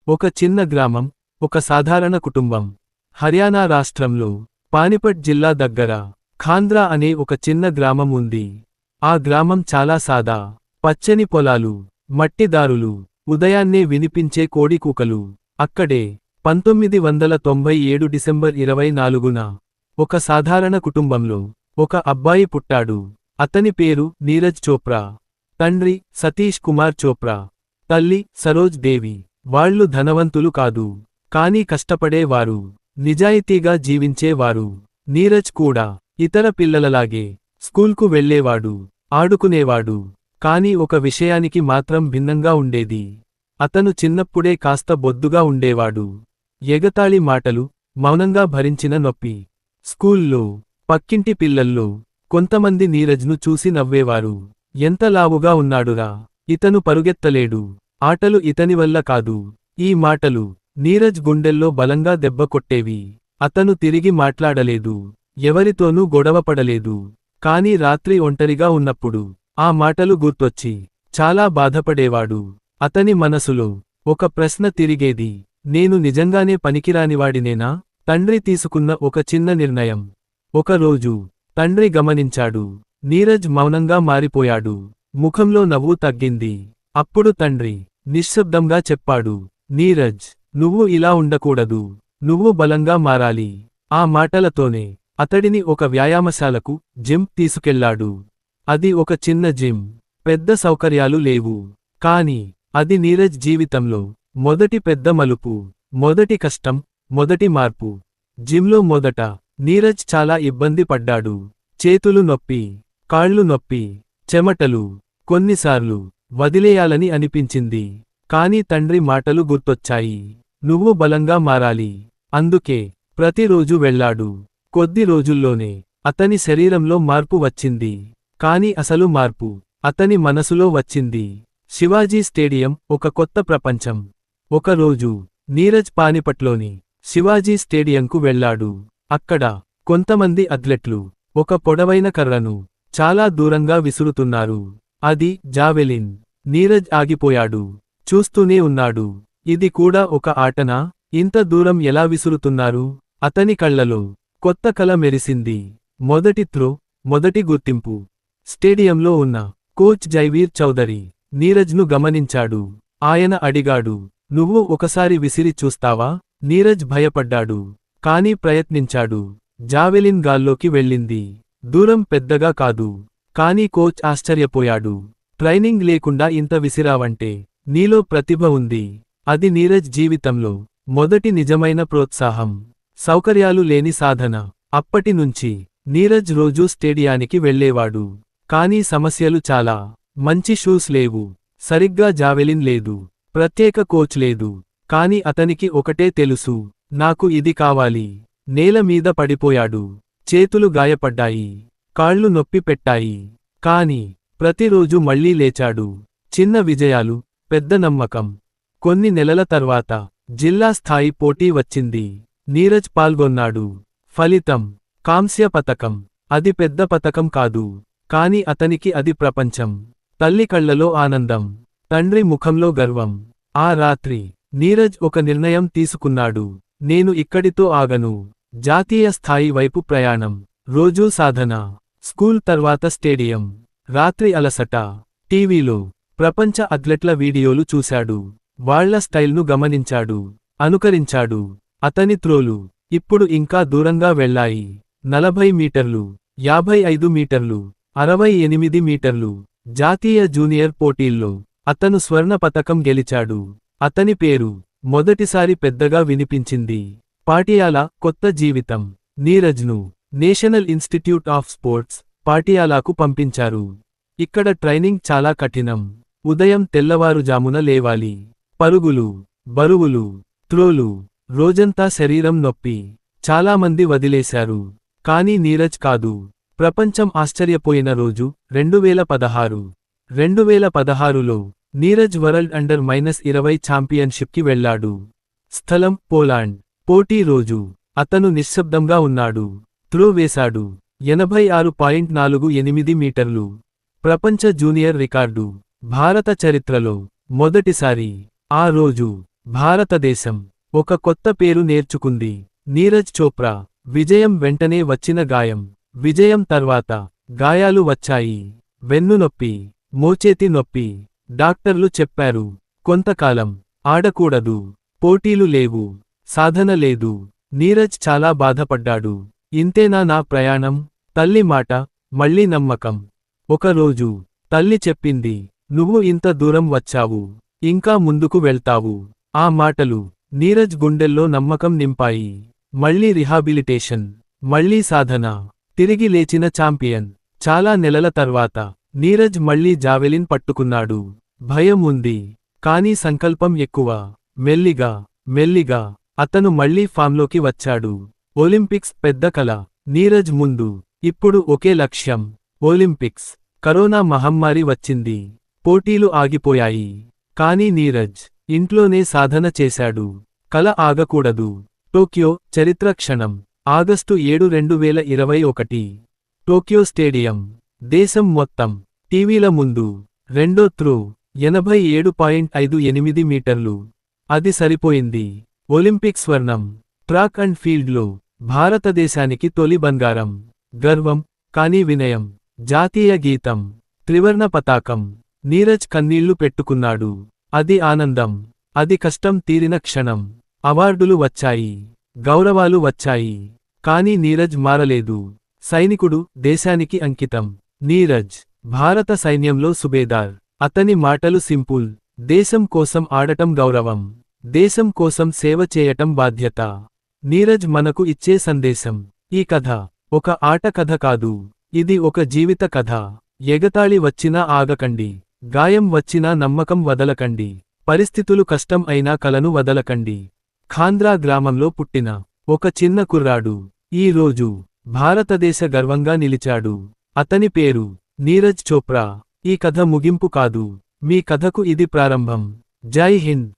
ఒక చిన్న గ్రామం, ఒక సాధారణ కుటుంబం. హర్యానా రాష్ట్రంలో పానిపట్ జిల్లా దగ్గర ఖాంద్రా అనే ఒక చిన్న గ్రామం ఉంది. ఆ గ్రామం చాలా సాదా. పచ్చని పొలాలు, మట్టి దారులు, ఉదయాన్నే వినిపించే కోడికూకలు. అక్కడే 1997 డిసెంబర్ 24న ఒక సాధారణ కుటుంబంలో ఒక అబ్బాయి పుట్టాడు. అతని పేరు నీరజ్ చోప్రా. తండ్రి సతీష్ కుమార్ చోప్రా, తల్లి సరోజ్ దేవి. వాళ్ళు ధనవంతులు కాదు, కానీ కష్టపడేవారు, నిజాయితీగా జీవించేవారు. నీరజ్ కూడా ఇతర పిల్లలలాగే స్కూల్కు వెళ్ళేవాడు, ఆడుకునేవాడు. కాని ఒక విషయానికి మాత్రం భిన్నంగా ఉండేది. అతను చిన్నప్పుడే కాస్త బొద్దుగా ఉండేవాడు. ఎగతాళి మాటలు, మౌనంగా భరించిన నొప్పి. స్కూల్లో పక్కింటి పిల్లల్లో కొంతమంది నీరజ్ను చూసి నవ్వేవారు. ఎంత లావుగా ఉన్నాడురా, ఇతను పరుగెత్తలేడు, ఆటలు ఇతనివల్ల కాదు. ఈ మాటలు నీరజ్ గుండెల్లో బలంగా దెబ్బ కొట్టేవి. అతను తిరిగి మాట్లాడలేదు, ఎవరితోనూ గొడవపడలేదు. కాని రాత్రి ఒంటరిగా ఉన్నప్పుడు ఆ మాటలు గుర్తొచ్చి చాలా బాధపడేవాడు. అతని మనసులో ఒక ప్రశ్న తిరిగేది, నేను నిజంగానే పనికిరానివాడినేనా? తండ్రి తీసుకున్న ఒక చిన్న నిర్ణయం. ఒకరోజు తండ్రి గమనించాడు, నీరజ్ మౌనంగా మారిపోయాడు. ముఖంలో నవ్వు తగ్గింది. అప్పుడు తండ్రి నిశ్శబ్దంగా చెప్పాడు, నీరజ్, నువ్వు ఇలా ఉండకూడదు, నువ్వు బలంగా మారాలి. ఆ మాటలతోనే అతడిని ఒక వ్యాయామశాలకు, జిమ్ తీసుకెళ్లాడు. అది ఒక చిన్న జిమ్, పెద్ద సౌకర్యాలు లేవు. కాని అది నీరజ్ జీవితంలో మొదటి పెద్ద మలుపు, మొదటి కష్టం, మొదటి మార్పు. జిమ్లో మొదట నీరజ్ చాలా ఇబ్బంది పడ్డాడు. చేతులు నొప్పి, కాళ్ళు నొప్పి, చెమటలు. కొన్నిసార్లు వదిలేయాలని అనిపించింది. కాని తండ్రి మాటలు గుర్తొచ్చాయి, నువ్వు బలంగా మారాలి. అందుకే ప్రతిరోజు వెళ్ళాడు. కొద్ది రోజుల్లోనే అతని శరీరంలో మార్పు వచ్చింది. కాని అసలు మార్పు అతని మనసులో వచ్చింది. శివాజీ స్టేడియం ఒక కొత్త ప్రపంచం. ఒకరోజు నీరజ్ పానిపట్లోని శివాజీ స్టేడియంకు వెళ్ళాడు. అక్కడ కొంతమంది అథ్లెట్లు ఒక పొడవైన కర్రను చాలా దూరంగా విసురుతున్నారు. అది జావెలిన్. నీరజ్ ఆగిపోయాడు, చూస్తూనే ఉన్నాడు. ఇది కూడా ఒక ఆటనా? ఇంత దూరం ఎలా విసురుతున్నారు? అతని కళ్లలో కొత్త కల మెరిసింది. మొదటి త్రో, మొదటి గుర్తింపు. స్టేడియంలో ఉన్న కోచ్ జైవీర్ చౌదరి నీరజ్ను గమనించాడు. ఆయన అడిగాడు, నువ్వు ఒకసారి విసిరి చూస్తావా? నీరజ్ భయపడ్డాడు, కాని ప్రయత్నించాడు. జావెలిన్ గాల్లోకి వెళ్ళింది. దూరం పెద్దగా కాదు, కాని కోచ్ ఆశ్చర్యపోయాడు. ట్రైనింగ్ లేకుండా ఇంత విసిరావంటే నీలో ప్రతిభ ఉంది. అది నీరజ్ జీవితంలో మొదటి నిజమైన ప్రోత్సాహం, సౌకర్యాలు లేని సాధన. అప్పటినుంచి నీరజ్ రోజూ స్టేడియానికి వెళ్ళేవాడు. కాని సమస్యలు చాలా. మంచి షూస్ లేవు, సరిగ్గా జావెలిన్ లేదు, ప్రత్యేక కోచ్ లేదు. కాని అతనికి ఒకటే తెలుసు, నాకు ఇది కావాలి. నేల మీద పడిపోయాడు. చేతులు గాయపడ్డాయి, కాళ్ళు నొప్పి పెట్టాయి. కాని ప్రతిరోజు మళ్లీ లేచాడు. చిన్న విజయాలు, పెద్ద నమ్మకం. కొన్ని నెలల తర్వాత జిల్లా స్థాయి పోటీ వచ్చింది. నీరజ్ పాల్గొన్నాడు. ఫలితం కాంస్య పతకం. అది పెద్ద పతకం కాదు, కాని అతనికి అది ప్రపంచం. తల్లి కళ్లలో ఆనందం, తండ్రి ముఖంలో గర్వం. ఆ రాత్రి నీరజ్ ఒక నిర్ణయం తీసుకున్నాడు, నేను ఇక్కడితో ఆగను. జాతీయ స్థాయి వైపు ప్రయాణం. రోజూ సాధన. స్కూల్ తర్వాత స్టేడియం. రాత్రి అలసట. టీవీలో ప్రపంచ అథ్లెట్ల వీడియోలు చూశాడు. వాళ్ల స్టైల్ను గమనించాడు, అనుకరించాడు. అతని త్రోలు ఇప్పుడు ఇంకా దూరంగా వెళ్ళాయి. 40 మీటర్లు, 55 మీటర్లు, 68 మీటర్లు. జాతీయ జూనియర్ పోటీల్లో అతను స్వర్ణ పతకం గెలిచాడు. అతని పేరు మొదటిసారి పెద్దగా వినిపించింది. పాటియాలా కొత్త జీవితం. నీరజ్ను నేషనల్ ఇన్స్టిట్యూట్ ఆఫ్ స్పోర్ట్స్, పాటియాలాకు పంపించారు. ఇక్కడ ట్రైనింగ్ చాలా కఠినం. ఉదయం తెల్లవారుజామున లేవాలి. పరుగులు, బరువులు, త్రోలు. రోజంతా శరీరం నొప్పి. చాలామంది వదిలేశారు. కాని నీరజ్ కాదు. ప్రపంచం ఆశ్చర్యపోయిన రోజు 2016. 2016లో నీరజ్ వరల్డ్ అండర్-20 ఛాంపియన్షిప్కి వెళ్ళాడు. స్థలం పోలాండ్. పోటీ రోజు అతను నిశ్శబ్దంగా ఉన్నాడు. త్రో వేశాడు. 86.48 మీటర్లు. ప్రపంచ జూనియర్ రికార్డు. భారత చరిత్రలో మొదటిసారి. ఆ రోజు భారతదేశం ఒక కొత్త పేరు నేర్చుకుంది. నీరజ్ చోప్రా విజయం వెంటనే వచ్చిన గాయం. విజయం తర్వాత గాయాలు వచ్చాయి. వెన్నునొప్పి, మోచేతి నొప్పి. డాక్టర్లు చెప్పారు కొంతకాలం ఆడకూడదు. పోటీలు లేవు, సాధన లేదు. నీరజ్ చాలా బాధపడ్డాడు. ఇంతేనా నా ప్రయాణం? తల్లి మాట, మళ్ళీ నమ్మకం. ఒకరోజు తల్లి చెప్పింది, నువ్వు ఇంత దూరం వచ్చావు, ఇంకా ముందుకు వెళ్తావు. ఆ మాటలు నీరజ్ గుండెల్లో నమ్మకం నింపాయి. మళ్ళీ రిహాబిలిటేషన్, మళ్ళీ సాధన, తిరిగి లేచిన ఛాంపియన్. చాలా నెలల తర్వాత నీరజ్ మళ్ళీ జావెలిన్ పట్టుకున్నాడు. భయం ఉంది, కానీ సంకల్పం ఎక్కువ. మెల్లిగా అతను మళ్లీ ఫామ్లోకి వచ్చాడు. ఒలింపిక్స్ పెద్ద కల నీరజ్ ముందు. ఇప్పుడు ఒకే లక్ష్యం, ఒలింపిక్స్. కరోనా మహమ్మారి వచ్చింది, పోటీలు ఆగిపోయాయి. కానీ నీరజ్ ఇంట్లోనే సాధన చేశాడు. కల ఆగకూడదు. టోక్యో చరిత్ర క్షణం. ఆగస్టు 7, 2021. Tokyo stadium. దేశం మొత్తం టీవీల ముందు. రెండో త్రో 87.58 మీటర్లు. అది సరిపోయింది. ఒలింపిక్ స్వర్ణం. ట్రాక్ అండ్ ఫీల్డ్లో భారతదేశానికి తొలి బంగారం. గర్వం, కానీ వినయం. జాతీయ గీతం, త్రివర్ణ పతాకం. నీరజ్ కన్నీళ్లు పెట్టుకున్నాడు. అది ఆనందం. అది కష్టం తీరిన క్షణం. అవార్డులు వచ్చాయి, గౌరవాలు వచ్చాయి. కానీ నీరజ్ మారలేదు. సైనికుడు, దేశానికి అంకితం. నీరజ్ భారత సైన్యంలో సుబేదార్. అతని మాటలు సింపుల్. దేశం కోసం ఆడటం గౌరవం, దేశం కోసం సేవ చేయటం బాధ్యత. నీరజ్ మనకు ఇచ్చే సందేశం. ఈ కథ ఒక ఆట కథ కాదు, ఇది ఒక జీవిత కథ. ఎగతాళి వచ్చినా ఆగకండి, గాయం వచ్చినా నమ్మకం వదలకండి, పరిస్థితులు కష్టం అయినా కలను వదలకండి. ఖాంద్రా గ్రామంలో పుట్టిన ఒక చిన్న కుర్రాడు ఈ రోజు భారతదేశ గర్వంగా నిలిచాడు. అతని పేరు నీరజ్ చోప్రా. ఈ కథ ముగింపు కాదు, మీ కథకు ఇది ప్రారంభం. జై హింద్.